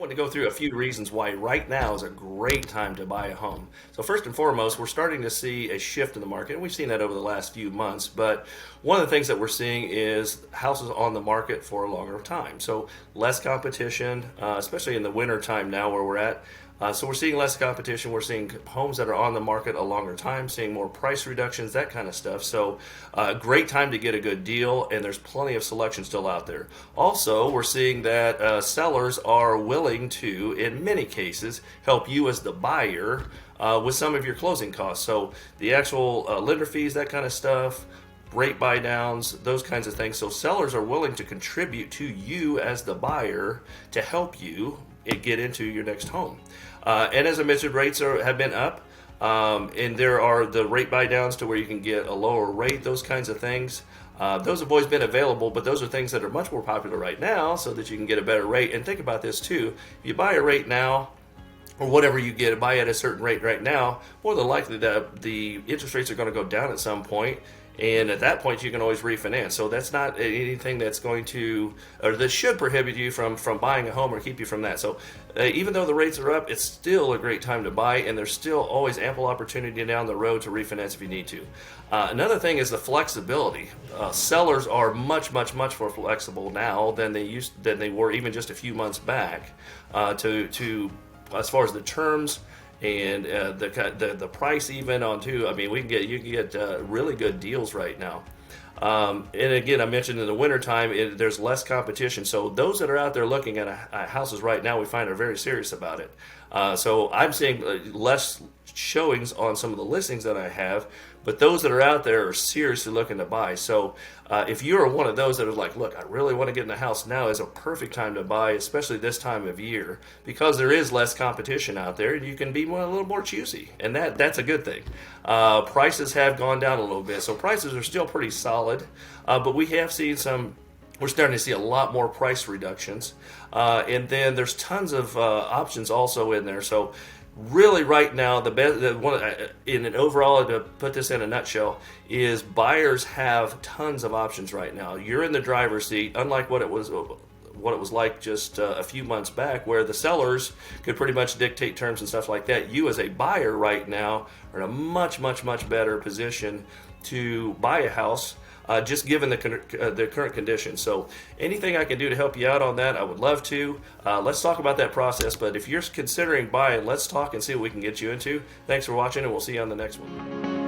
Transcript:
want to go through a few reasons why right now is a great time to buy a home. So first and foremost, we're starting to see a shift in the market, and we've seen that over the last few months. But one of the things that we're seeing is houses on the market for a longer time. So less competition, especially in the winter time now where we're at. So we're seeing less competition. We're seeing homes that are on the market a longer time, seeing more price reductions, that kind of stuff. So great time to get a good deal, and there's plenty of selection still out there. Also, we're seeing that sellers are willing to, in many cases, help you as the buyer with some of your closing costs. So the actual lender fees, that kind of stuff, rate buy downs, those kinds of things. So sellers are willing to contribute to you as the buyer to help you get into your next home. And as I mentioned, rates have been up, and there are the rate buy downs to where you can get a lower rate, those kinds of things. Those have always been available, but those are things that are much more popular right now so that you can get a better rate. And think about this too, if you buy a rate now, or whatever you get, buy at a certain rate right now, more than likely that the interest rates are going to go down at some point. And at that point, you can always refinance. So that's not anything that's going to, or that should prohibit you from buying a home or keep you from that. So even though the rates are up, it's still a great time to buy, and there's still always ample opportunity down the road to refinance if you need to. Another thing is the flexibility. Sellers are much more flexible now than they were even just a few months back to as far as the terms and the price even on too. I mean, you can get really good deals right now. And again, I mentioned in the wintertime, there's less competition. So those that are out there looking at houses right now, we find are very serious about it. So I'm seeing less showings on some of the listings that I have, but those that are out there are seriously looking to buy. So if you're one of those that are like, look, I really want to get in the house, now is a perfect time to buy, especially this time of year, because there is less competition out there and you can be a little more choosy, and that's a good thing. Prices have gone down a little bit, so prices are still pretty solid, but we have seen we're starting to see a lot more price reductions, and then there's tons of options also in there. So really right now, the one in an overall, to put this in a nutshell, is buyers have tons of options right now. You're in the driver's seat, unlike what it was like just a few months back, where the sellers could pretty much dictate terms and stuff like that. You as a buyer right now are in a much better position to buy a house, just given the current conditions. So anything I can do to help you out on that, I would love to. Let's talk about that process. But if you're considering buying, let's talk and see what we can get you into. Thanks for watching, and we'll see you on the next one.